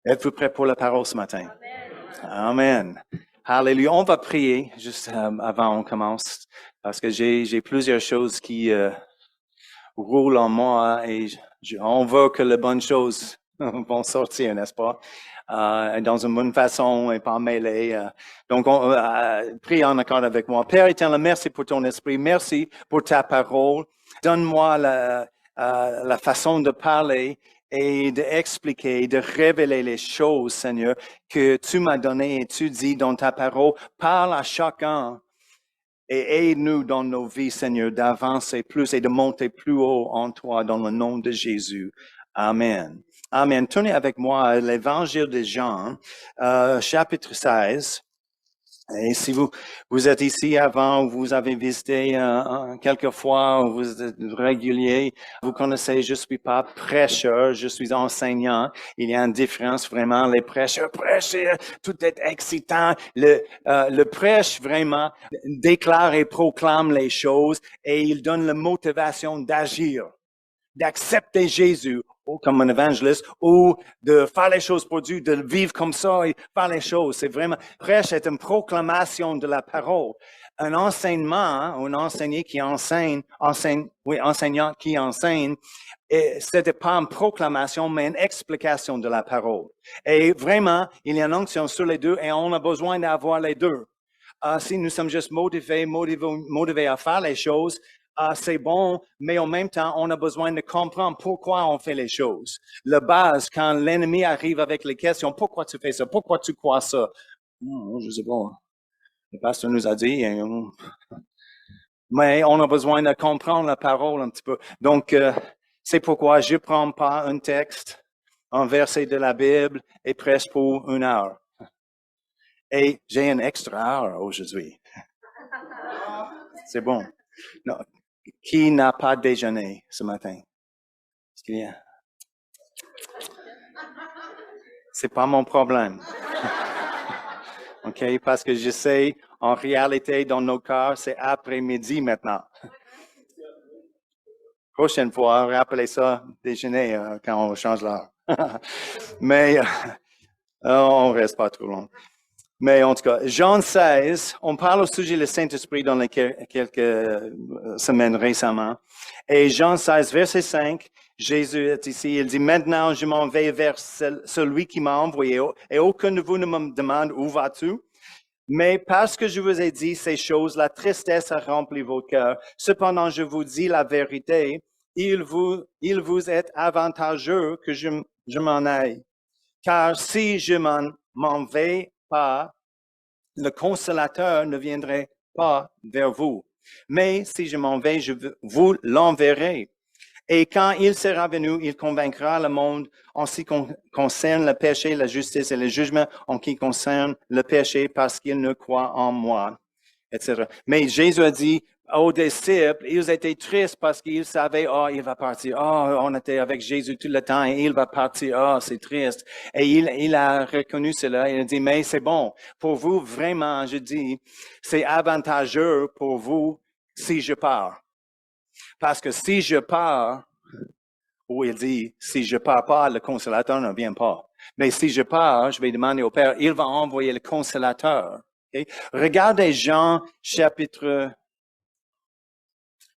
Êtes-vous prêts pour la parole ce matin? Amen. Alléluia. On va prier juste avant on commence parce que j'ai plusieurs choses qui roulent en moi et on veut que les bonnes choses vont sortir, n'est-ce pas? Dans une bonne façon et pas mêlée. Donc, prie en accord avec moi. Père éternel, merci pour ton esprit. Merci pour ta parole. Donne-moi la façon de parler et d'expliquer, de révéler les choses, Seigneur, que tu m'as données et tu dis dans ta parole. Parle à chacun et aide-nous dans nos vies, Seigneur, d'avancer plus et de monter plus haut en toi dans le nom de Jésus. Amen. Amen. Tournez avec moi à l'Évangile de Jean, chapitre 16. Et si vous êtes ici avant, vous avez visité quelques fois, vous êtes régulier, vous connaissez, je suis pas prêcheur, je suis enseignant. Il y a une différence vraiment. Les prêcheurs prêchent, tout est excitant. Le prêche vraiment déclare et proclame les choses et il donne la motivation d'agir, d'accepter Jésus comme un évangéliste ou de faire les choses pour Dieu, de vivre comme ça et faire les choses. C'est vraiment, prêche est une proclamation de la parole. Un enseignement, un enseignant qui enseignant qui enseigne, c'était pas une proclamation, mais une explication de la parole. Et vraiment, il y a une onction sur les deux et on a besoin d'avoir les deux. Si nous sommes juste motivés à faire les choses, c'est bon, mais en même temps, on a besoin de comprendre pourquoi on fait les choses. La base, quand l'ennemi arrive avec les questions, pourquoi tu fais ça? Pourquoi tu crois ça? Je sais pas. Le pasteur nous a dit, mais on a besoin de comprendre la parole un petit peu. Donc, c'est pourquoi je prends pas un texte, un verset de la Bible et prêche pour 1 heure. Et j'ai une extra heure aujourd'hui. C'est bon. Non. Qui n'a pas déjeuné ce matin? Est-ce qu'il y a? C'est pas mon problème. OK? Parce que je sais, en réalité, dans nos cœurs, c'est après-midi maintenant. Prochaine fois, rappelez ça, déjeuner, quand on change l'heure. Mais, on reste pas trop long. Mais en tout cas, Jean 16, on parle au sujet du Saint-Esprit dans les quelques semaines récemment. Et Jean 16, verset 5, Jésus est ici, il dit, maintenant je m'en vais vers celui qui m'a envoyé, et aucun de vous ne me demande où vas-tu? Mais parce que je vous ai dit ces choses, la tristesse a rempli vos cœurs. Cependant, je vous dis la vérité, il vous est avantageux que je m'en aille. Car si je m'en vais pas, le consolateur ne viendrait pas vers vous. Mais si je m'en vais, je vous l'enverrai. Et quand il sera venu, il convaincra le monde en ce qui concerne le péché, la justice et le jugement, en ce qui concerne le péché, parce qu'il ne croit en moi, etc. Mais Jésus a dit aux disciples, ils étaient tristes parce qu'ils savaient, il va partir. On était avec Jésus tout le temps et il va partir. C'est triste. Et il a reconnu cela. Il a dit, mais c'est bon. Pour vous, vraiment, je dis, c'est avantageux pour vous si je pars. Parce que si je pars, ou il dit, si je pars pas, le consolateur ne vient pas. Mais si je pars, je vais demander au Père, il va envoyer le consolateur. Okay? Regardez Jean chapitre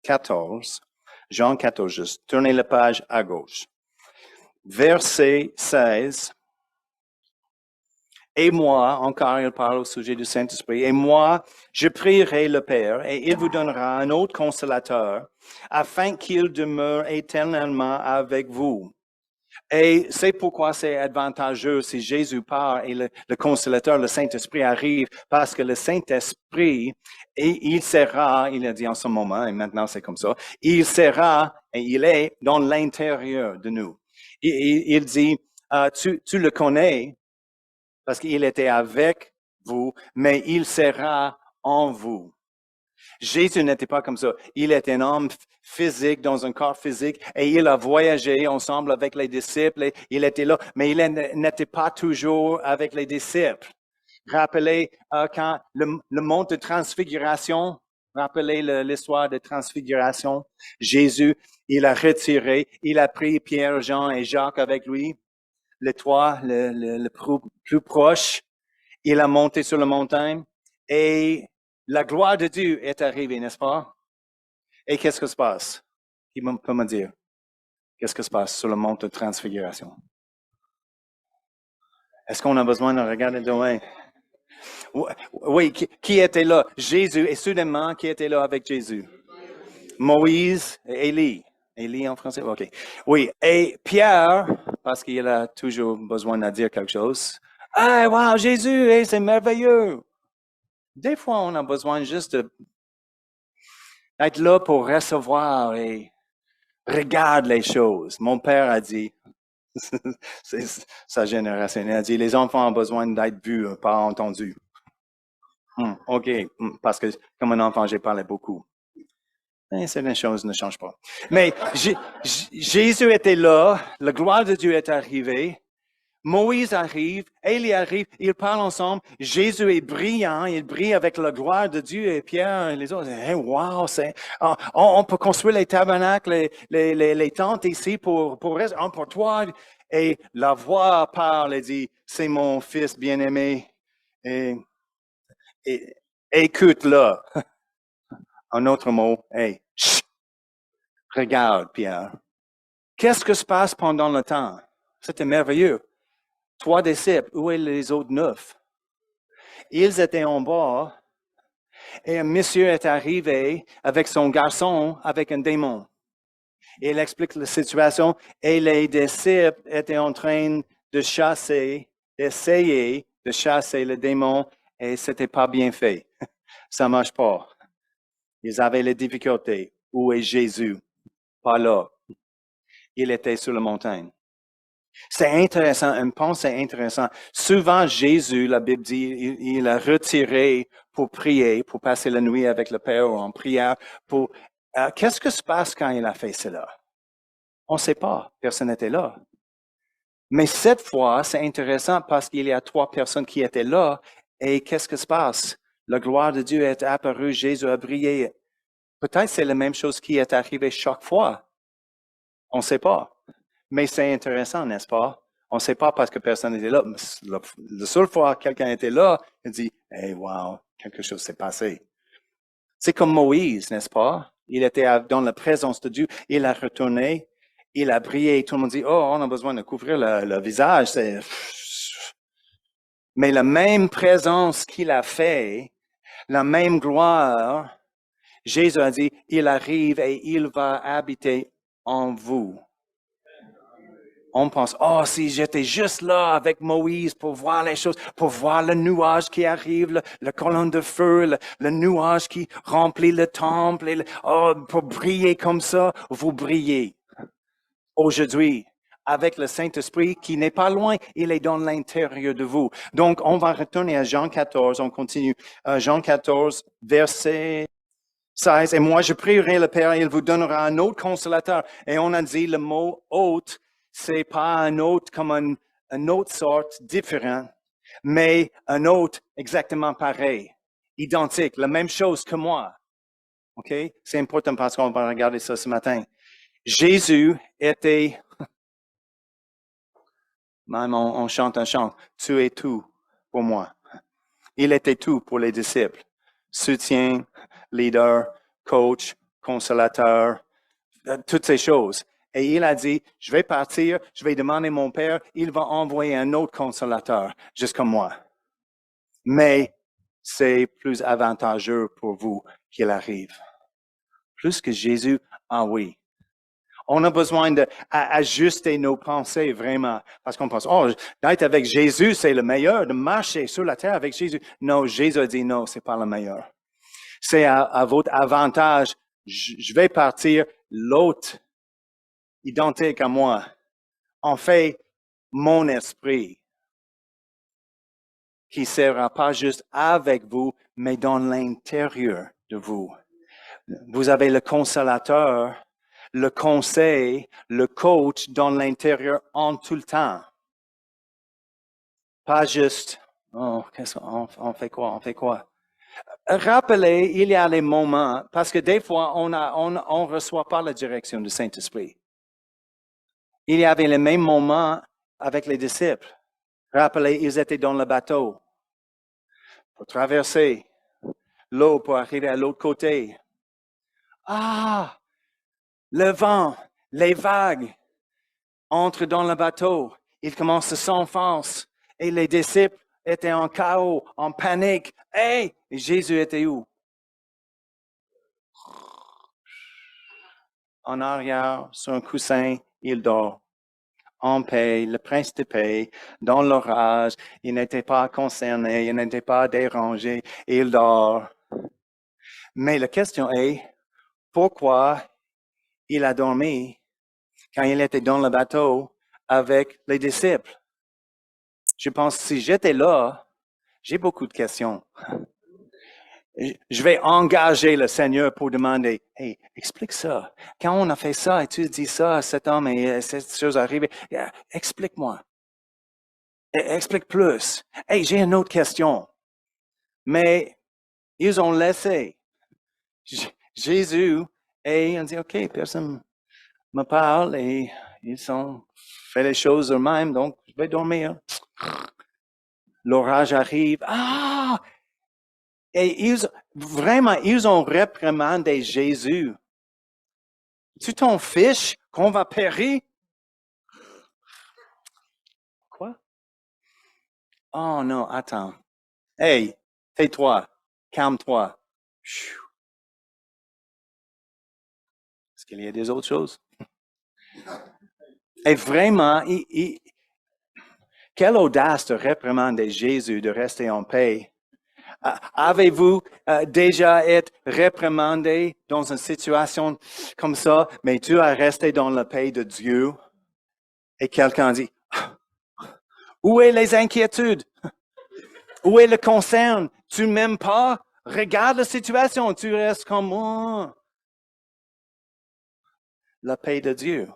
14. Jean 14, juste tournez la page à gauche. Verset 16. Et moi, encore il parle au sujet du Saint-Esprit, et moi, je prierai le Père, et il vous donnera un autre consolateur, afin qu'il demeure éternellement avec vous. Et c'est pourquoi c'est avantageux si Jésus part et le consolateur, le Saint-Esprit arrive, parce que le Saint-Esprit, et il sera, il a dit en ce moment, et maintenant c'est comme ça, il sera, et il est dans l'intérieur de nous. Il dit, tu le connais, parce qu'il était avec vous, mais il sera en vous. Jésus n'était pas comme ça. Il était un homme physique, dans un corps physique, et il a voyagé ensemble avec les disciples, et il était là, mais il n'était pas toujours avec les disciples. Rappelez quand le mont de transfiguration, rappelez l'histoire de transfiguration, Jésus, il a retiré, il a pris Pierre, Jean et Jacques avec lui. le toit le plus proche. Il a monté sur la montagne et la gloire de Dieu est arrivée, n'est-ce pas? Et qu'est-ce que se passe? Qui peut me dire? Qu'est-ce que se passe sur le mont de transfiguration? Est-ce qu'on a besoin de regarder de loin? Oui, qui était là? Jésus. Et soudainement, qui était là avec Jésus? Moïse et Élie. Élie en français? OK. Oui. Et Pierre, parce qu'il a toujours besoin de dire quelque chose. Ah, wow, Jésus, hey, c'est merveilleux. Des fois, on a besoin juste d'être là pour recevoir et regarder les choses. Mon père a dit, c'est sa génération, il a dit, les enfants ont besoin d'être vus, pas entendus. OK, parce que comme un enfant, j'ai parlé beaucoup. Mais certaines choses ne changent pas. Mais Jésus était là, la gloire de Dieu est arrivée, Moïse arrive, Élie arrive, ils parlent ensemble, Jésus est brillant, il brille avec la gloire de Dieu et Pierre et les autres, hey, wow, on peut construire les tabernacles, les tentes ici pour toi. Et la voix parle et dit, c'est mon fils bien-aimé, et écoute-le. Un autre mot, hey, chut, regarde, Pierre. Qu'est-ce que se passe pendant le temps? C'était merveilleux. 3 disciples, où sont les autres 9? Ils étaient en bas et un monsieur est arrivé avec son garçon, avec un démon. Il explique la situation et les disciples étaient en train de chasser, d'essayer de chasser le démon et c'était pas bien fait. Ça marche pas. Ils avaient les difficultés. Où est Jésus? Pas là. Il était sur la montagne. C'est intéressant, une pensée intéressante. Souvent, Jésus, la Bible dit, il a retiré pour prier, pour passer la nuit avec le Père en prière. Qu'est-ce que se passe quand il a fait cela? On ne sait pas. Personne n'était là. Mais cette fois, c'est intéressant parce qu'il y a 3 personnes qui étaient là. Et qu'est-ce que se passe? La gloire de Dieu est apparue, Jésus a brillé. Peut-être c'est la même chose qui est arrivée chaque fois. On ne sait pas. Mais c'est intéressant, n'est-ce pas? On ne sait pas parce que personne n'était là. La seule fois que quelqu'un était là, il dit, hey, wow, quelque chose s'est passé. C'est comme Moïse, n'est-ce pas? Il était dans la présence de Dieu, il a retourné, il a brillé, tout le monde dit, oh, on a besoin de couvrir le visage. Mais la même présence qu'il a fait, la même gloire, Jésus a dit, il arrive et il va habiter en vous. On pense, oh, si j'étais juste là avec Moïse pour voir les choses, pour voir le nuage qui arrive, la colonne de feu, le nuage qui remplit le temple, pour briller comme ça, vous brillez. Aujourd'hui, avec le Saint-Esprit qui n'est pas loin, il est dans l'intérieur de vous. Donc, on va retourner à Jean 14, on continue. Jean 14, verset 16. Et moi, je prierai le Père, il vous donnera un autre consolateur. Et on a dit le mot autre, c'est pas un autre comme une autre sorte différent, mais un autre exactement pareil, identique, la même chose que moi. OK? C'est important parce qu'on va regarder ça ce matin. Jésus était, même on chante un chant, tu es tout pour moi. Il était tout pour les disciples. Soutien, leader, coach, consolateur, toutes ces choses. Et il a dit, je vais partir, je vais demander à mon Père, il va envoyer un autre consolateur, juste comme moi. Mais c'est plus avantageux pour vous qu'il arrive. Plus que Jésus, ah oui. On a besoin d'ajuster nos pensées vraiment. Parce qu'on pense, oh, d'être avec Jésus, c'est le meilleur, de marcher sur la terre avec Jésus. Non, Jésus a dit non, c'est pas le meilleur. C'est à votre avantage. Je vais partir, l'autre identique à moi. En fait, mon esprit qui sera pas juste avec vous, mais dans l'intérieur de vous. Vous avez le consolateur, le conseil, le coach dans l'intérieur en tout le temps. Pas juste, oh, on fait quoi? Rappelez, il y a les moments, parce que des fois, on reçoit pas la direction du Saint-Esprit. Il y avait les mêmes moments avec les disciples. Rappelez, ils étaient dans le bateau pour traverser l'eau pour arriver à l'autre côté. Ah, le vent, les vagues entrent dans le bateau. Ils commencent à s'enfoncer et les disciples étaient en chaos, en panique. Hey, et Jésus était où? En arrière, sur un coussin, il dort. En paix, le prince de paix, dans l'orage, il n'était pas concerné, il n'était pas dérangé, il dort. Mais la question est, pourquoi il a dormi quand il était dans le bateau avec les disciples? Je pense que si j'étais là, j'ai beaucoup de questions. Je vais engager le Seigneur pour demander, hey, explique ça. Quand on a fait ça et tu dis ça à cet homme et cette chose arrivée, explique-moi. Explique plus. Hey, j'ai une autre question. Mais ils ont laissé Jésus et on dit, OK, personne me parle et ils ont fait les choses eux-mêmes, donc je vais dormir. L'orage arrive. Ah! Et ils ont réprimandé Jésus. Tu t'en fiches qu'on va périr? Quoi? Oh non, attends. Hey, tais-toi, calme-toi. Est-ce qu'il y a des autres choses? Et vraiment, quelle audace de réprimander Jésus de rester en paix. Avez-vous déjà été réprimandé dans une situation comme ça, mais tu as resté dans la paix de Dieu et quelqu'un dit, où est les inquiétudes? Où est le concern? Tu m'aimes pas? Regarde la situation, tu restes comme moi. La paix de Dieu.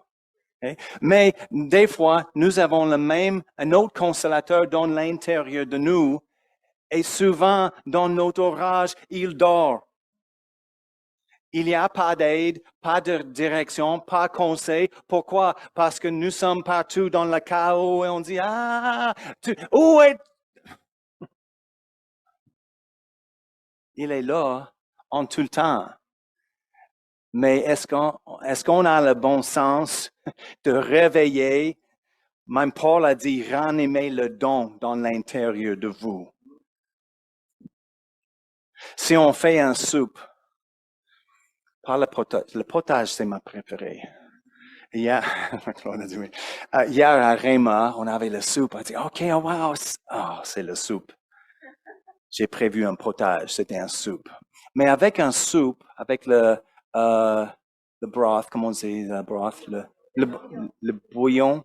Okay? Mais des fois, nous avons un autre consolateur dans l'intérieur de nous et souvent, dans notre orage, il dort. Il n'y a pas d'aide, pas de direction, pas de conseil. Pourquoi? Parce que nous sommes partout dans le chaos et on dit, où est... Il est là en tout le temps. Mais est-ce qu'on a le bon sens de réveiller? Même Paul a dit, ranimez le don dans l'intérieur de vous. Si on fait un soupe, pas le potage c'est ma préférée. Hier, hier à Réma, on avait le soupe. On dit, OK, oh, wow, c'est le soupe. J'ai prévu un potage, c'était un soupe. Mais avec un soupe, avec le broth, comment on dit, le broth, le bouillon,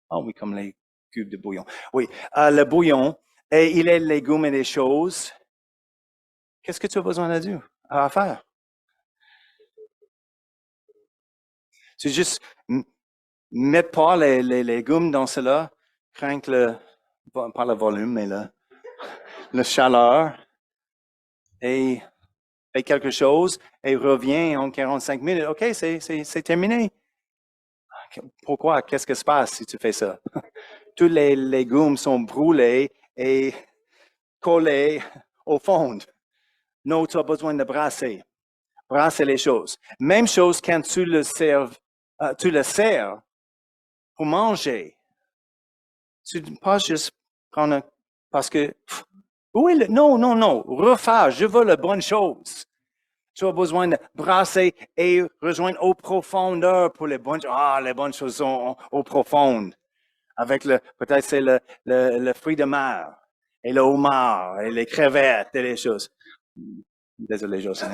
Ah oui, comme les cubes de bouillon. Oui, le bouillon, et il est légumes et des choses. Qu'est-ce que tu as besoin de dire à faire? C'est juste, mettre pas les légumes dans cela, crains que pas le volume, mais le chaleur, et fait quelque chose, et revient en 45 minutes. OK, c'est terminé. Pourquoi? Qu'est-ce qui se passe si tu fais ça? Tous les légumes sont brûlés et collés au fond. Non, tu as besoin de brasser. Brasser les choses. Même chose quand tu le sers pour manger. Tu ne pas juste prendre parce que oui, non, refaire, je veux la bonne chose. Tu as besoin de brasser et rejoindre aux profondeurs pour les bonnes choses. Les bonnes choses sont au profond. Avec peut-être c'est le fruit de mer et le homard et les crevettes et les choses. Désolé, José.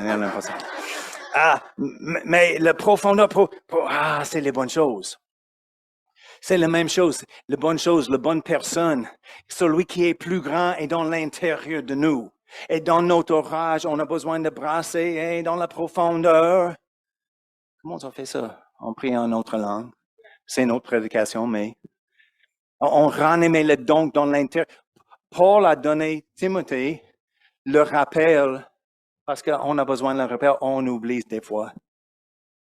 Mais le profondeur, c'est les bonnes choses. C'est la même chose, la bonne personne. Celui qui est plus grand est dans l'intérieur de nous. Et dans notre orage, on a besoin de brasser et dans la profondeur. Comment on fait ça? On prie en notre langue. C'est notre prédication, mais on ranime le don dans l'intérieur. Paul a donné Timothée le rappel, parce qu'on a besoin de le rappel, on oublie des fois.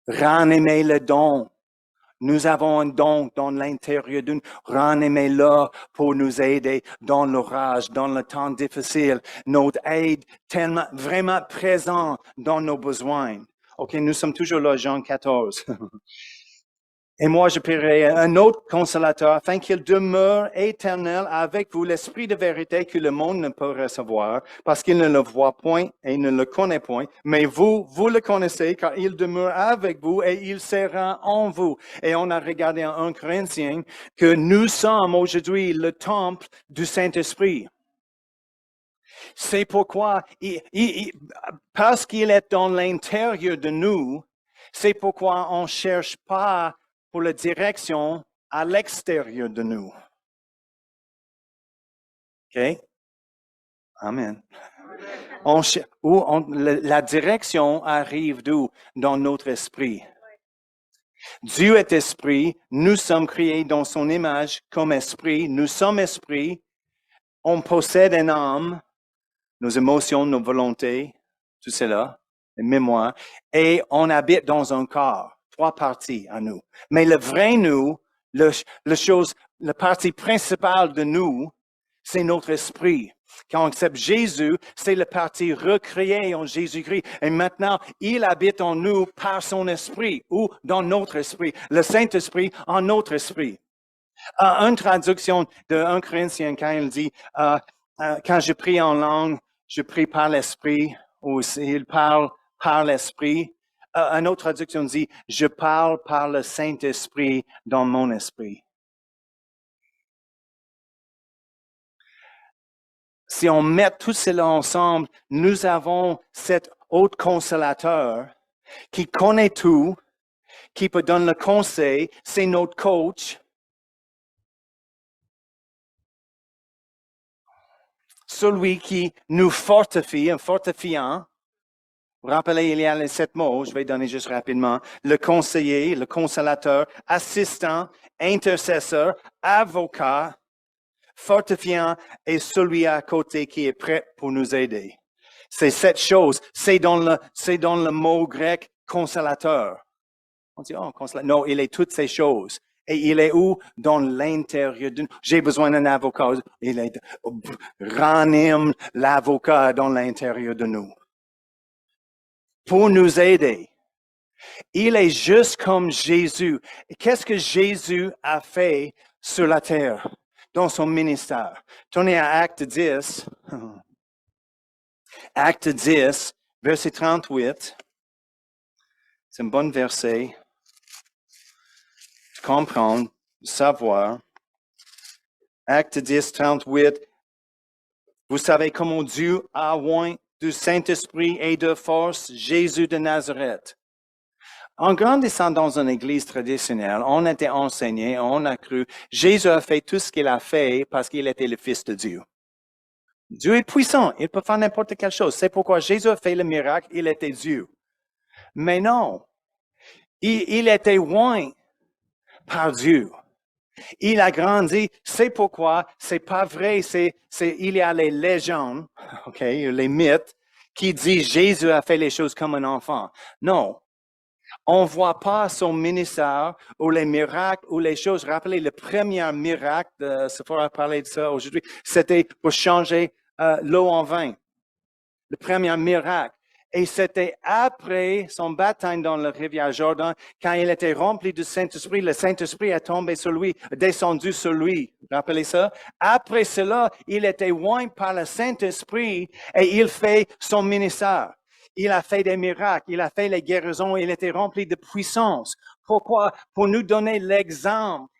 Ranimer le don Nous avons un don dans l'intérieur de nous. Ranime est là pour nous aider dans l'orage, dans le temps difficile. Notre aide tellement, vraiment présent dans nos besoins. OK, nous sommes toujours là, Jean 14. Et moi, je paierai un autre consolateur afin qu'il demeure éternel avec vous, l'esprit de vérité que le monde ne peut recevoir parce qu'il ne le voit point et ne le connaît point. Mais vous le connaissez car il demeure avec vous et il sera en vous. Et on a regardé en 1 Corinthiens que nous sommes aujourd'hui le temple du Saint-Esprit. C'est pourquoi, parce qu'il est dans l'intérieur de nous, c'est pourquoi on ne cherche pas pour la direction à l'extérieur de nous. OK? Amen. La direction arrive d'où? Dans notre esprit. Dieu est esprit, nous sommes créés dans son image comme esprit, nous sommes esprit, on possède une âme, nos émotions, nos volontés, tout cela, les mémoires, et on habite dans un corps. 3 parties à nous. Mais le vrai nous, la partie principale de nous, c'est notre esprit. Quand on accepte Jésus, c'est la partie recréée en Jésus-Christ. Et maintenant, il habite en nous par son esprit ou dans notre esprit. Le Saint-Esprit en notre esprit. Une traduction de 1 Corinthiens, quand il dit, quand je prie en langue, je prie par l'esprit, ou il parle par l'esprit. Une autre traduction dit, je parle par le Saint-Esprit dans mon esprit. Si on met tout cela ensemble, nous avons cet autre consolateur qui connaît tout, qui peut donner le conseil, c'est notre coach. Celui qui nous fortifie, un fortifiant. Vous rappelez, il y a les 7 mots, je vais donner juste rapidement. Le conseiller, le consolateur, assistant, intercesseur, avocat, fortifiant et celui à côté qui est prêt pour nous aider. C'est cette chose, c'est dans le mot grec consolateur. On dit, oh, consolateur. Non, il est toutes ces choses. Et il est où? Dans l'intérieur de nous. J'ai besoin d'un avocat. Il est, ranime l'avocat dans l'intérieur de nous. Pour nous aider. Il est juste comme Jésus. Qu'est-ce que Jésus a fait sur la terre, dans son ministère? Tournez à Acte 10. Acte 10, verset 38. C'est un bon verset. Comprendre, savoir. Acte 10, 38. Vous savez comment Dieu a oint du Saint-Esprit et de force Jésus de Nazareth. En grandissant dans une église traditionnelle, on était enseigné, on a cru, Jésus a fait tout ce qu'il a fait parce qu'il était le Fils de Dieu. Dieu est puissant, il peut faire n'importe quelle chose. C'est pourquoi Jésus a fait le miracle, il était Dieu. Mais non, il était oint par Dieu. Il a grandi, c'est pourquoi c'est pas vrai, il y a les légendes, okay, les mythes, qui disent Jésus a fait les choses comme un enfant. Non. On ne voit pas son ministère ou les miracles ou les choses. Rappelez, le premier miracle, il faudra parler de ça aujourd'hui, c'était pour changer l'eau en vin. Le premier miracle. Et c'était après son baptême dans la rivière Jordan, quand il était rempli du Saint-Esprit, le Saint-Esprit est tombé sur lui, descendu sur lui. Rappelez ça? Après cela, il était oint par le Saint-Esprit et il fait son ministère. Il a fait des miracles, il a fait les guérisons, il était rempli de puissance. Pourquoi? Pour nous donner l'exemple.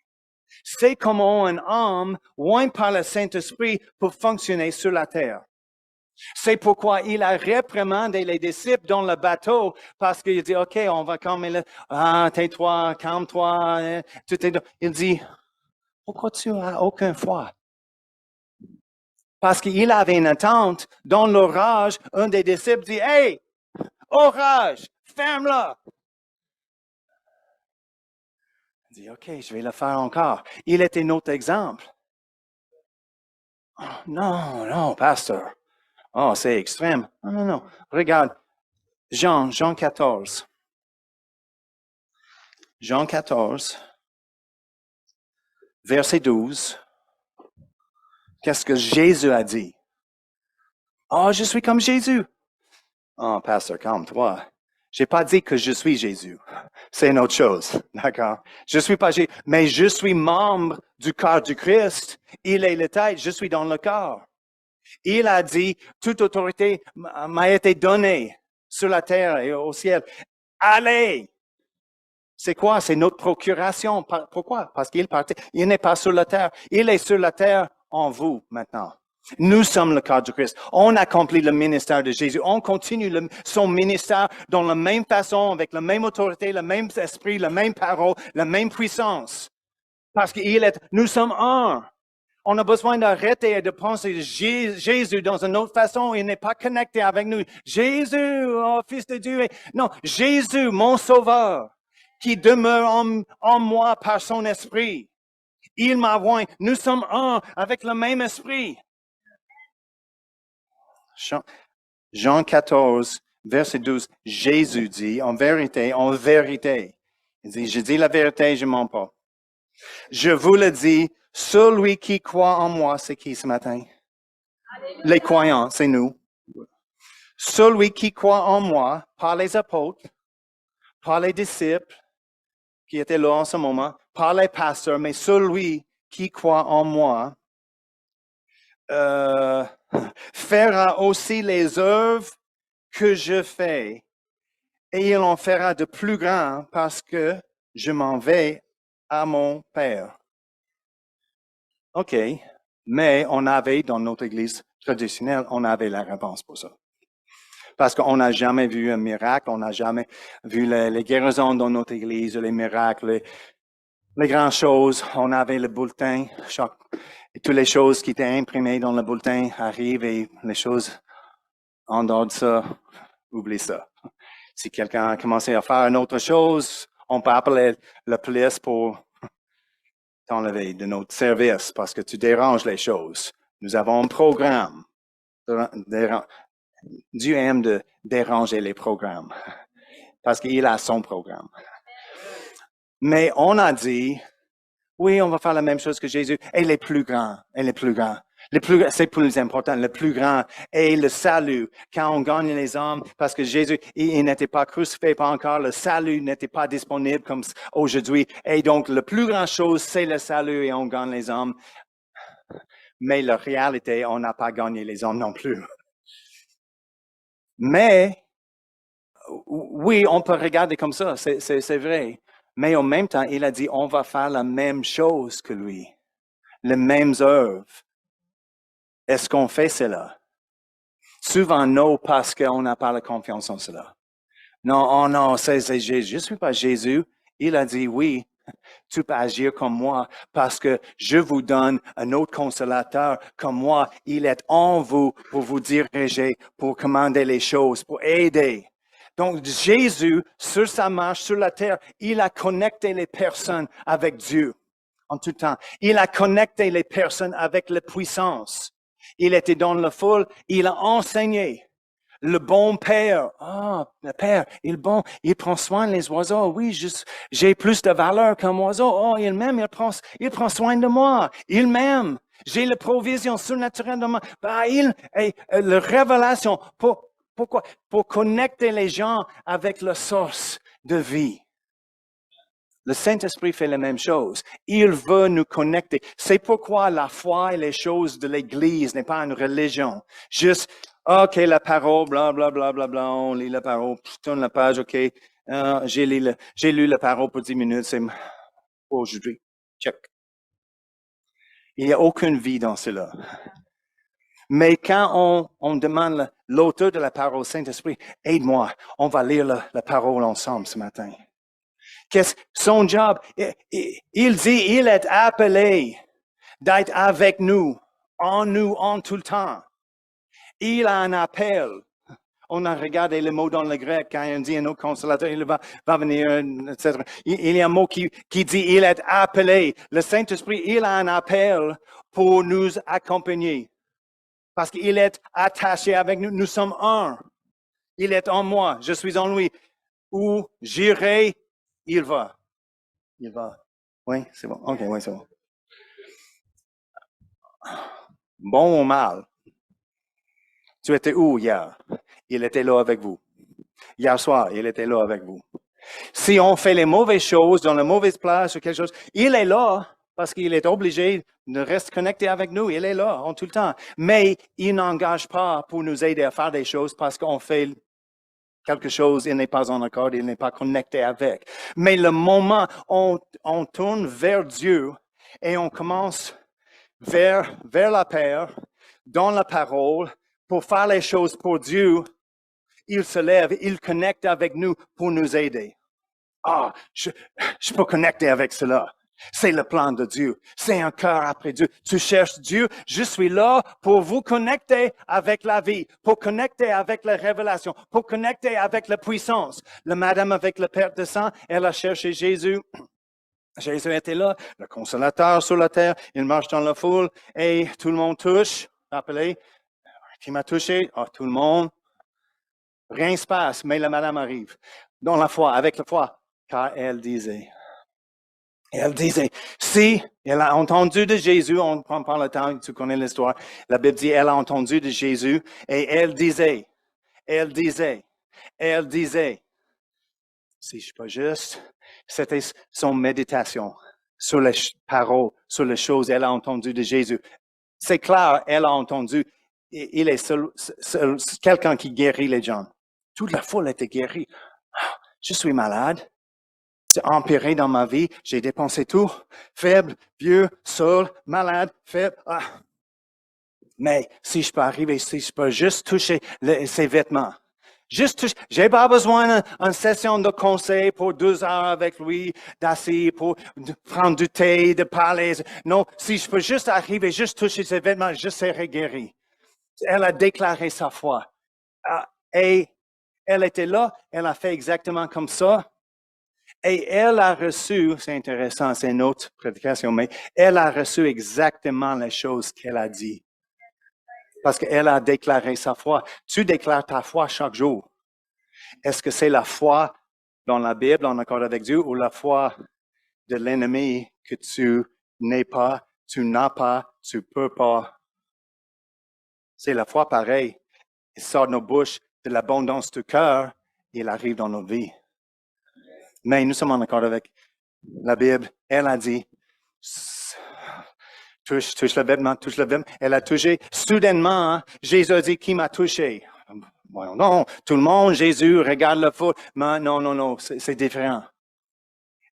C'est comment un homme oint par le Saint-Esprit peut fonctionner sur la terre. C'est pourquoi il a réprimandé les disciples dans le bateau parce qu'il dit, OK, on va calmer le... Ah, tais-toi, calme-toi. Hein, il dit, pourquoi tu n'as aucune foi? Parce qu'il avait une attente. Dans l'orage, un des disciples dit, hey, orage, ferme-la. Il dit, OK, je vais le faire encore. Il était notre exemple. Oh, non, pasteur. Oh, c'est extrême. Non. Regarde, Jean 14. Jean 14. verset 12, qu'est-ce que Jésus a dit? Oh, je suis comme Jésus. Oh, pasteur, calme-toi. J'ai pas dit que je suis Jésus. C'est une autre chose, d'accord? Je suis pas Jésus, mais je suis membre du corps du Christ. Il est la tête, je suis dans le corps. Il a dit, toute autorité m'a été donnée sur la terre et au ciel. Allez! C'est quoi? C'est notre procuration. Pourquoi? Parce qu'il partait. Il n'est pas sur la terre. Il est sur la terre en vous maintenant. Nous sommes le corps du Christ. On accomplit le ministère de Jésus. On continue son ministère dans la même façon, avec la même autorité, le même esprit, la même parole, la même puissance. Parce qu'il est, nous sommes un. On a besoin d'arrêter et de penser Jésus dans une autre façon. Il n'est pas connecté avec nous. Jésus, oh, Fils de Dieu. Non, Jésus, mon Sauveur, qui demeure en moi par son esprit. Il m'a envoyé. Nous sommes un avec le même esprit. Jean 14, verset 12, Jésus dit, en vérité, il dit, je dis la vérité, je ne mens pas. Je vous le dis, celui qui croit en moi, c'est qui ce matin? Alléluia. Les croyants, c'est nous. Celui qui croit en moi, par les apôtres, par les disciples qui étaient là en ce moment, par les pasteurs, mais celui qui croit en moi, fera aussi les œuvres que je fais, et il en fera de plus grands parce que je m'en vais à mon Père. OK, mais on avait dans notre église traditionnelle, on avait la réponse pour ça. Parce qu'on n'a jamais vu un miracle, on n'a jamais vu les guérisons dans notre église, les miracles, les grandes choses. On avait le bulletin, et toutes les choses qui étaient imprimées dans le bulletin arrivent et les choses en dehors de ça, oublie ça. Si quelqu'un a commencé à faire une autre chose, on peut appeler la police pour t'enlever de notre service parce que tu déranges les choses. Nous avons un programme. Dieu aime de déranger les programmes parce qu'il a son programme. Mais on a dit, oui, on va faire la même chose que Jésus. Et les plus grands, c'est plus important, le plus grand est le salut. Quand on gagne les hommes, parce que Jésus, il n'était pas crucifié, pas encore, le salut n'était pas disponible comme aujourd'hui. Et donc, la plus grande chose, c'est le salut et on gagne les hommes. Mais la réalité, on n'a pas gagné les hommes non plus. Mais, oui, on peut regarder comme ça, c'est vrai. Mais en même temps, il a dit, on va faire la même chose que lui, les mêmes œuvres. Est-ce qu'on fait cela? Souvent, non, parce qu'on n'a pas la confiance en cela. Non, oh non, c'est Jésus. Je ne suis pas Jésus. Il a dit, oui, tu peux agir comme moi parce que je vous donne un autre consolateur comme moi. Il est en vous pour vous diriger, pour commander les choses, pour aider. Donc, Jésus, sur sa marche sur la terre, il a connecté les personnes avec Dieu en tout temps. Il a connecté les personnes avec la puissance. Il était dans la foule, il a enseigné. Le bon Père, le Père, il est bon, il prend soin des oiseaux. Oui, j'ai plus de valeur qu'un oiseau. Oh, il m'aime, il prend soin de moi. Il m'aime. J'ai la provision surnaturelle de moi. La révélation, pourquoi? Pour connecter les gens avec la source de vie. Le Saint-Esprit fait la même chose. Il veut nous connecter. C'est pourquoi la foi et les choses de l'Église n'est pas une religion. Juste, OK, la parole, bla, bla, bla, bla, bla, on lit la parole, tourne la page, OK, j'ai lu la parole pour 10 minutes, c'est aujourd'hui. Check. Il n'y a aucune vie dans cela. Mais quand on demande l'auteur de la parole, Saint-Esprit, aide-moi, on va lire la parole ensemble ce matin. Qu'est-ce son job? Il dit, il est appelé d'être avec nous, en tout le temps. Il a un appel. On a regardé le mot dans le grec, quand on dit un autre consolateur, il va venir, etc. Il y a un mot qui dit, il est appelé. Le Saint-Esprit, il a un appel pour nous accompagner. Parce qu'il est attaché avec nous. Nous sommes un. Il est en moi, je suis en lui. Où j'irai, il va. Il va. Oui, c'est bon. OK, oui, c'est bon. bon ou mal. Tu étais où hier? Il était là avec vous. Hier soir, il était là avec vous. Si on fait les mauvaises choses dans la mauvaise place ou quelque chose, il est là parce qu'il est obligé de rester connecté avec nous. Il est là en tout le temps. Mais il n'engage pas pour nous aider à faire des choses parce qu'on fait quelque chose, il n'est pas en accord, il n'est pas connecté avec. Mais le moment où on tourne vers Dieu et on commence vers la Père, dans la parole, pour faire les choses pour Dieu, il se lève, il connecte avec nous pour nous aider. Ah, je peux connecter avec cela. C'est le plan de Dieu. C'est un cœur après Dieu. Tu cherches Dieu. Je suis là pour vous connecter avec la vie, pour connecter avec la révélation, pour connecter avec la puissance. La madame avec la perte de sang, elle a cherché Jésus. Jésus était là, le consolateur sur la terre. Il marche dans la foule et tout le monde touche. Rappelez, qui m'a touché? Ah, tout le monde. Rien ne se passe, mais la madame arrive. Dans la foi, avec la foi, car elle disait, si elle a entendu de Jésus, on prend pas le temps, tu connais l'histoire, la Bible dit, elle a entendu de Jésus, et elle disait, si je suis pas juste, c'était son méditation sur les paroles, sur les choses qu'elle a entendues de Jésus. C'est clair, elle a entendu, il est quelqu'un qui guérit les gens. Toute la foule était guérie. Je suis malade. C'est empiré dans ma vie. J'ai dépensé tout. Faible, vieux, seul, malade, faible. Ah. Mais si je peux arriver, si je peux juste toucher ses vêtements. Juste toucher. J'ai pas besoin d'une session de conseil pour 2 heures avec lui, d'assis, pour prendre du thé, de parler. Non, si je peux juste arriver, juste toucher ses vêtements, je serai guéri. Elle a déclaré sa foi. Et elle était là, elle a fait exactement comme ça. Et elle a reçu, c'est intéressant, c'est une autre prédication, mais elle a reçu exactement les choses qu'elle a dit. Parce qu'elle a déclaré sa foi. Tu déclares ta foi chaque jour. Est-ce que c'est la foi dans la Bible, en accord avec Dieu, ou la foi de l'ennemi que tu n'es pas, tu n'as pas, tu peux pas? C'est la foi pareille. Il sort de nos bouches de l'abondance du cœur, et il arrive dans nos vies. Mais nous sommes en accord avec la Bible. Elle a dit, touche le vêtement, touche le vêtement. Elle a touché. Soudainement, Jésus a dit, qui m'a touché? Bon, non, tout le monde, Jésus, regarde le foot. Mais non, c'est différent.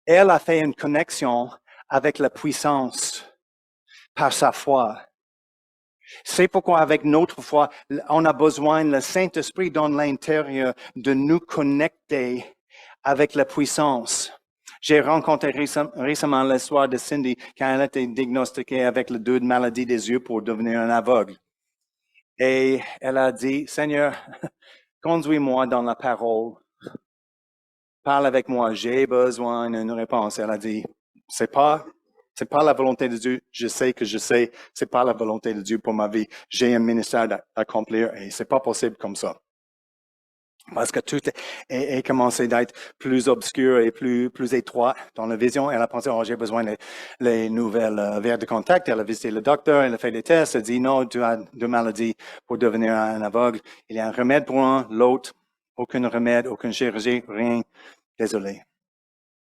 Elle a fait une connexion avec la puissance par sa foi. C'est pourquoi avec notre foi, on a besoin, le Saint-Esprit dans l'intérieur, de nous connecter avec la puissance. J'ai rencontré récemment l'histoire de Cindy quand elle a été diagnostiquée avec le 2 de maladie des yeux pour devenir un aveugle. Et elle a dit, Seigneur, conduis-moi dans la parole. Parle avec moi, j'ai besoin d'une réponse. Elle a dit, c'est pas la volonté de Dieu. Je sais, c'est pas la volonté de Dieu pour ma vie. J'ai un ministère à accomplir et c'est pas possible comme ça. Parce que tout est commencé d'être plus obscur et plus étroit dans la vision. Elle a pensé, oh, j'ai besoin les nouvelles verres de contact. Elle a visité le docteur, elle a fait des tests. Elle a dit, non, tu as 2 maladies pour devenir un aveugle. Il y a un remède pour un, l'autre, aucun remède, aucune chirurgie, rien. Désolé.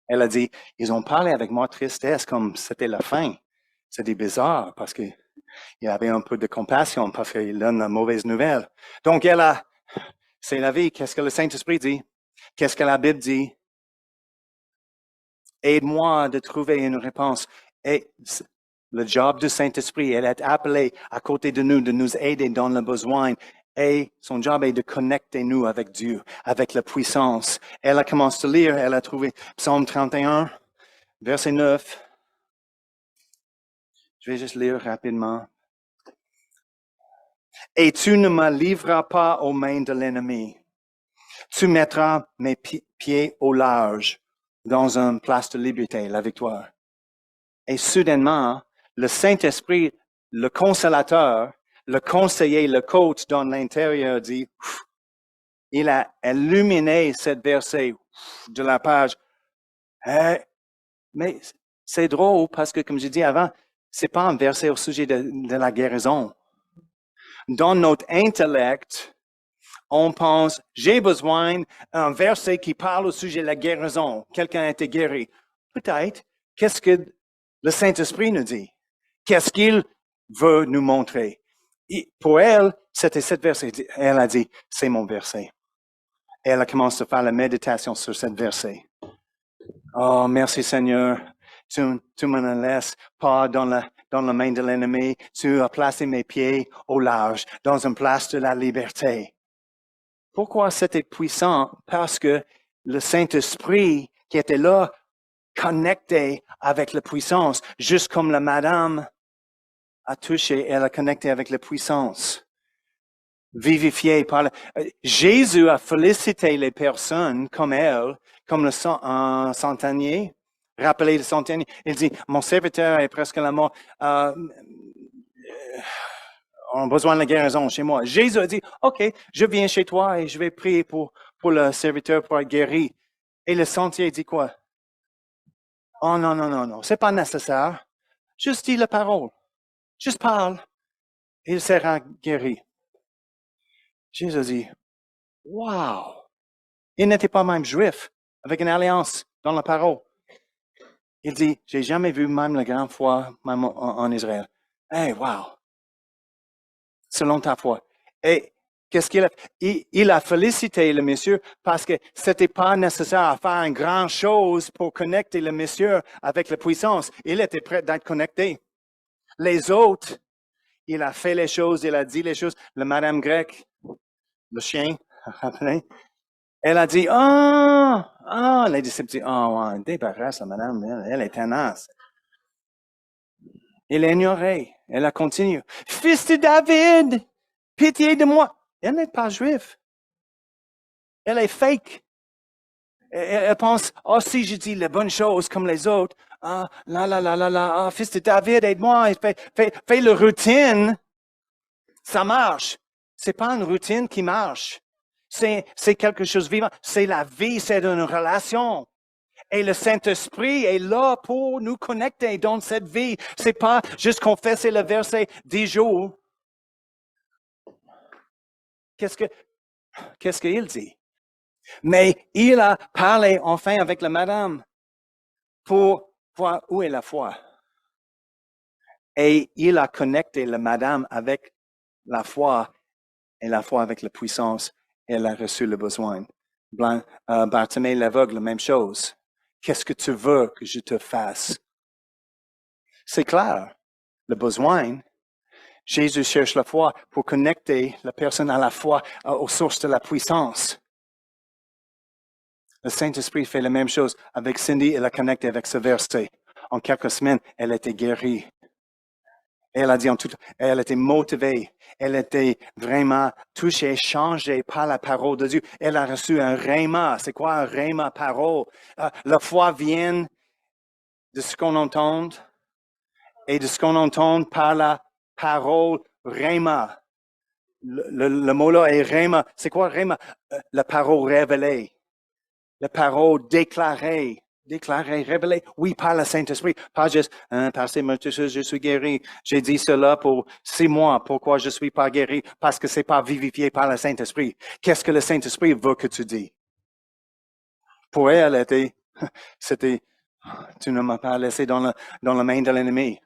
Elle a dit, ils ont parlé avec moi tristesse comme c'était la fin. C'était bizarre parce qu'il y avait un peu de compassion parce qu'il donne une mauvaise nouvelle. Donc, c'est la vie. Qu'est-ce que le Saint-Esprit dit? Qu'est-ce que la Bible dit? Aide-moi de trouver une réponse. Et le job du Saint-Esprit, elle est appelée à côté de nous aider dans le besoin. Et son job est de connecter nous avec Dieu, avec la puissance. Elle a commencé à lire, elle a trouvé Psaume 31, verset 9. Je vais juste lire rapidement. Et tu ne me livreras pas aux mains de l'ennemi. Tu mettras mes pieds au large dans une place de liberté, la victoire. Et soudainement, le Saint-Esprit, le consolateur, le conseiller, le coach dans l'intérieur dit, il a illuminé cette verset de la page. Mais c'est drôle parce que, comme j'ai dit avant, c'est pas un verset au sujet de la guérison. dans notre intellect, on pense, j'ai besoin d'un verset qui parle au sujet de la guérison. Quelqu'un a été guéri. Peut-être. Qu'est-ce que le Saint-Esprit nous dit? Qu'est-ce qu'il veut nous montrer? Et pour elle, c'était ce verset. Elle a dit, c'est mon verset. Et elle a commencé à faire la méditation sur ce verset. Oh, merci Seigneur. Tu me ne laisses pas dans la main de l'ennemi. Tu as placé mes pieds au large, dans une place de la liberté. Pourquoi c'était puissant? Parce que le Saint-Esprit qui était là, connecté avec la puissance, juste comme la madame a touché, elle a connecté avec la puissance. Vivifié par Jésus a félicité les personnes comme elle, comme le centenier. Rappelez le centenier. Il dit, mon serviteur est presque à la mort. On a besoin de la guérison chez moi. Jésus a dit, OK, je viens chez toi et je vais prier pour le serviteur pour être guéri. Et le sentier dit quoi? Oh non, c'est pas nécessaire. Juste dis la parole. Juste parle. Il sera guéri. Jésus dit, wow! Il n'était pas même juif, avec une alliance dans la parole. Il dit, j'ai jamais vu même la grande foi même en Israël. Hey, wow! Selon ta foi. Et qu'est-ce qu'il a fait? Il a félicité le monsieur parce que c'était pas nécessaire à faire une grande chose pour connecter le monsieur avec la puissance. Il était prêt d'être connecté. Les autres, il a fait les choses, il a dit les choses. La madame grecque, le chien, elle a dit, les disciples disent, ouais, débarrasse la madame, elle est tenace. Il a ignoré, elle a continué. Fils de David, pitié de moi. Elle n'est pas juive. Elle est fake. Elle pense, si je dis les bonnes choses comme les autres, fils de David, aide-moi, fais le routine, ça marche. C'est pas une routine qui marche. C'est quelque chose de vivant. C'est la vie, c'est une relation. Et le Saint-Esprit est là pour nous connecter dans cette vie. C'est pas juste confesser le verset 10 jours. Qu'est-ce qu'il dit? Mais il a parlé enfin avec la madame pour voir où est la foi. Et il a connecté la madame avec la foi et la foi avec la puissance. Elle a reçu le besoin. Bartimée l'aveugle, la même chose. Qu'est-ce que tu veux que je te fasse? C'est clair. Le besoin. Jésus cherche la foi pour connecter la personne à la foi, aux sources de la puissance. Le Saint-Esprit fait la même chose avec Cindy. Elle a connecté avec ce verset. En quelques semaines, elle était guérie. Elle a dit elle était motivée. Elle était vraiment touchée, changée par la parole de Dieu. Elle a reçu un rhéma. C'est quoi un rhéma parole? La foi vient de ce qu'on entend et de ce qu'on entend par la parole rhéma. Le mot-là est rhéma. C'est quoi rhéma? La parole révélée. La parole déclarée. Déclarée, révélée, oui, par le Saint-Esprit. Pas juste, parce que je suis guéri. J'ai dit cela pour 6 mois. Pourquoi je ne suis pas guéri? Parce que ce n'est pas vivifié par le Saint-Esprit. Qu'est-ce que le Saint-Esprit veut que tu dis? Pour elle, c'était, tu ne m'as pas laissé dans la main de l'ennemi.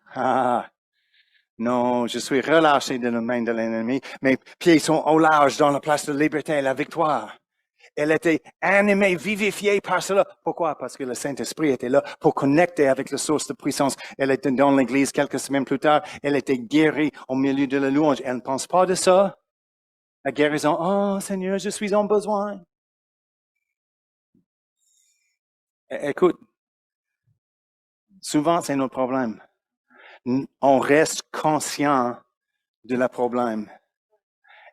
Non, je suis relâché de la main de l'ennemi. Mes pieds sont au large dans la place de liberté et la victoire. Elle était animée, vivifiée par cela. Pourquoi? Parce que le Saint-Esprit était là pour connecter avec la source de puissance. Elle était dans l'église quelques semaines plus tard. Elle était guérie au milieu de la louange. Elle ne pense pas de ça. La guérison, oh Seigneur, je suis en besoin. Écoute, souvent c'est notre problème. On reste conscient de la problème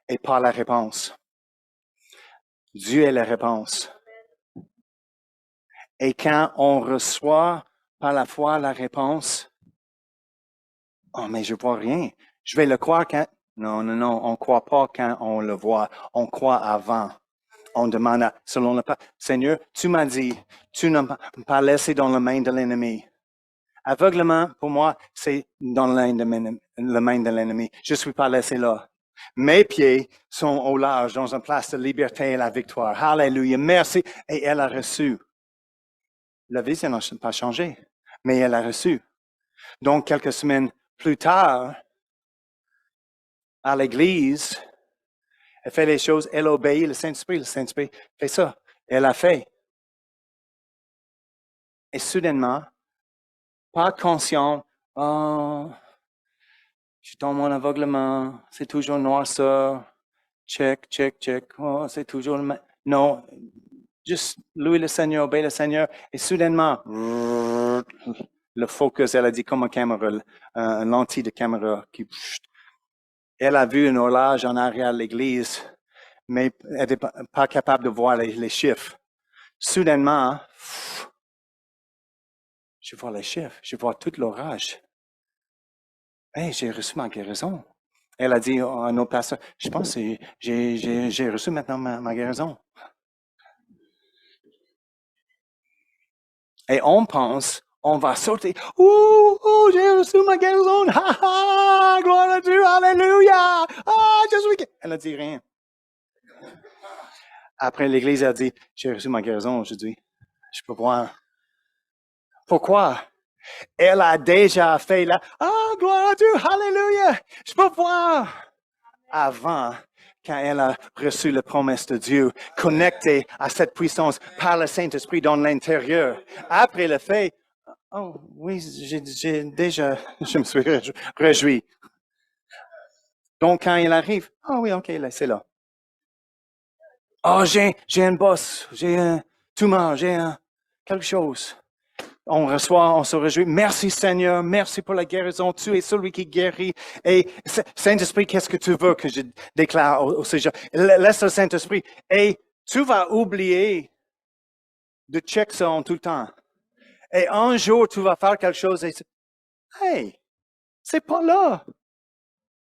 et pas la réponse. Dieu est la réponse. Et quand on reçoit par la foi la réponse, oh, mais je vois rien. Je vais le croire quand... Non, on ne croit pas quand on le voit. On croit avant. On demande selon le pas. Seigneur, tu m'as dit, tu ne m'as pas laissé dans la main de l'ennemi. Aveuglement, pour moi, c'est dans la main de l'ennemi. Je ne suis pas laissé là. Mes pieds sont au large dans une place de liberté et la victoire. Alléluia. Merci. Et elle a reçu. La vision n'a pas changé, mais elle a reçu. Donc, quelques semaines plus tard, à l'église, elle fait les choses, elle obéit le Saint-Esprit fait ça. Elle a fait. Et soudainement, pas conscient, oh, je suis dans mon aveuglement, c'est toujours noirceur, check, oh, c'est toujours le non, juste louer le Seigneur, obéir le Seigneur, et soudainement, le focus, elle a dit comme une caméra, un lentille de caméra qui, elle a vu une horloge en arrière de l'église, mais elle n'était pas capable de voir les chiffres. Soudainement, je vois les chiffres, je vois toute l'orage. Hey, j'ai reçu ma guérison. Elle a dit à nos pasteurs, je pense que j'ai reçu maintenant ma guérison. Et on pense, on va sauter. Oh, j'ai reçu ma guérison. Ha, ha, gloire à Dieu, alléluia. Ah, je suis... Elle a dit rien. Après, l'église a dit, j'ai reçu ma guérison aujourd'hui. Je peux voir. Pourquoi? Elle a déjà fait là. Ah, gloire à Dieu, alléluia. Je peux voir. Avant, quand elle a reçu la promesse de Dieu, connectée à cette puissance par le Saint-Esprit dans l'intérieur. Après le fait, oh oui, j'ai déjà, je me suis réjoui. Donc, quand il arrive, ah oui, ok, là, c'est là. Oh, j'ai un boss, j'ai un tumeur, j'ai quelque chose. On reçoit, on se réjouit. Merci Seigneur, merci pour la guérison. Tu es celui qui guérit. Et Saint-Esprit, qu'est-ce que tu veux que je déclare au sujet? Laisse le Saint-Esprit. Et tu vas oublier de checker ça en tout le temps. Et un jour, tu vas faire quelque chose et hey, c'est pas là.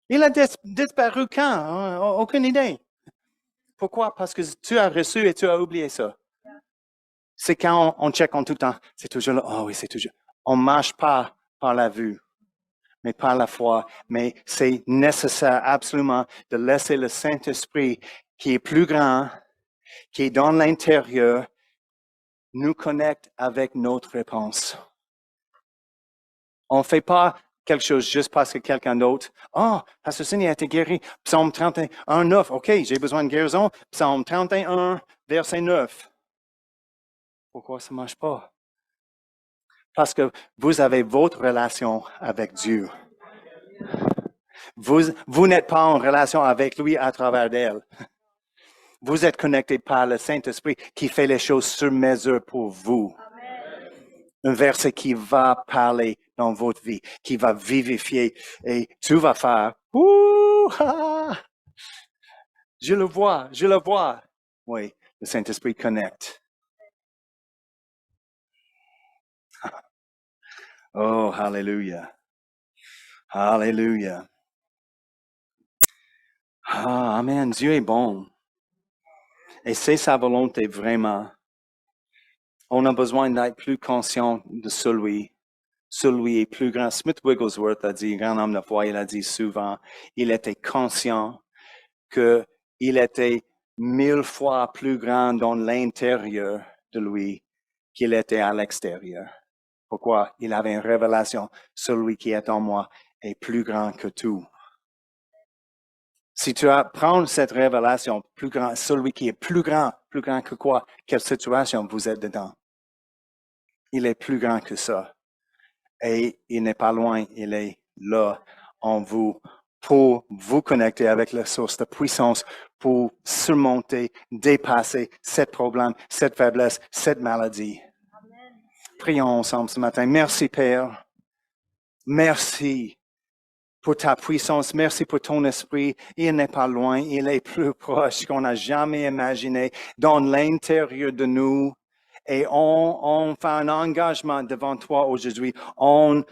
Il a disparu quand? Aucune idée. Pourquoi? Parce que tu as reçu et tu as oublié ça. C'est quand on check en tout temps. C'est toujours là. Oh oui, c'est toujours. On ne marche pas par la vue, mais par la foi. Mais c'est nécessaire absolument de laisser le Saint-Esprit, qui est plus grand, qui est dans l'intérieur, nous connecte avec notre réponse. On ne fait pas quelque chose juste parce que quelqu'un d'autre, Pasteur Cindy a été guéri. Psaume 31, 9. OK, j'ai besoin de guérison. Psaume 31, verset 9. Pourquoi ça ne marche pas? Parce que vous avez votre relation avec Dieu. Vous n'êtes pas en relation avec lui à travers d'elle. Vous êtes connecté par le Saint-Esprit qui fait les choses sur mesure pour vous. Amen. Un verset qui va parler dans votre vie, qui va vivifier et tu vas faire je le vois. Oui, le Saint-Esprit connecte. Oh, hallelujah. Hallelujah. Ah, amen. Dieu est bon. Et c'est sa volonté vraiment. On a besoin d'être plus conscient de celui est plus grand. Smith Wigglesworth a dit, grand homme de foi, il a dit souvent, il était conscient qu'il était 1000 fois plus grand dans l'intérieur de lui qu'il était à l'extérieur. Pourquoi? Il avait une révélation. Celui qui est en moi est plus grand que tout. Si tu apprends cette révélation, plus grand, celui qui est plus grand que quoi? Quelle situation vous êtes dedans? Il est plus grand que ça. Et il n'est pas loin, il est là en vous pour vous connecter avec la source de puissance, pour surmonter, dépasser ce problème, cette faiblesse, cette maladie. Amen. Prions ensemble ce matin. Merci Père. Merci pour ta puissance. Merci pour ton esprit. Il n'est pas loin. Il est plus proche qu'on n'a jamais imaginé dans l'intérieur de nous. Et on fait un engagement devant toi aujourd'hui. On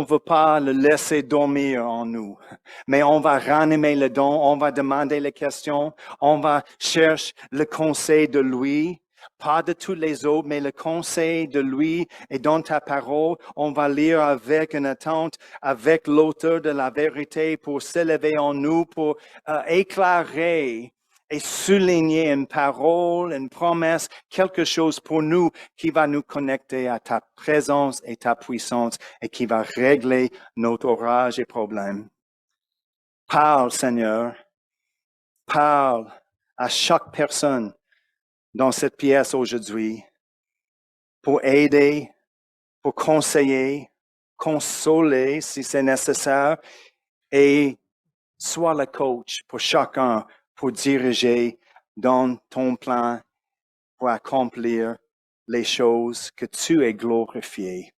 veut pas le laisser dormir en nous, mais on va ranimer le don, on va demander les questions, on va chercher le conseil de lui. pas de tous les autres, mais le conseil de lui et dans ta parole. On va lire avec une attente, avec l'auteur de la vérité pour s'élever en nous, pour éclairer et souligner une parole, une promesse, quelque chose pour nous qui va nous connecter à ta présence et ta puissance et qui va régler notre orage et problèmes. Parle, Seigneur. Parle à chaque personne dans cette pièce aujourd'hui pour aider, pour conseiller, consoler si c'est nécessaire et sois le coach pour chacun pour diriger dans ton plan pour accomplir les choses que tu es glorifié.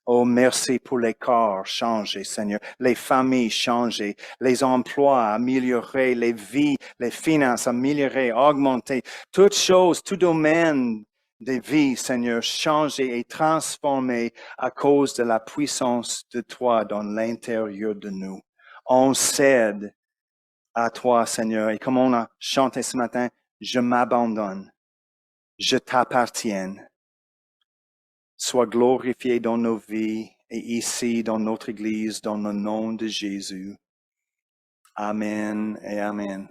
Oh, merci pour les corps changés, Seigneur, les familles changées, les emplois améliorés, les vies, les finances améliorées, augmentées, toutes choses, tout domaine des vies, Seigneur, changées et transformées à cause de la puissance de toi dans l'intérieur de nous. On cède à toi, Seigneur, et comme on a chanté ce matin, je m'abandonne, je t'appartiens. Sois glorifié dans nos vies et ici dans notre Église, dans le nom de Jésus. Amen et Amen.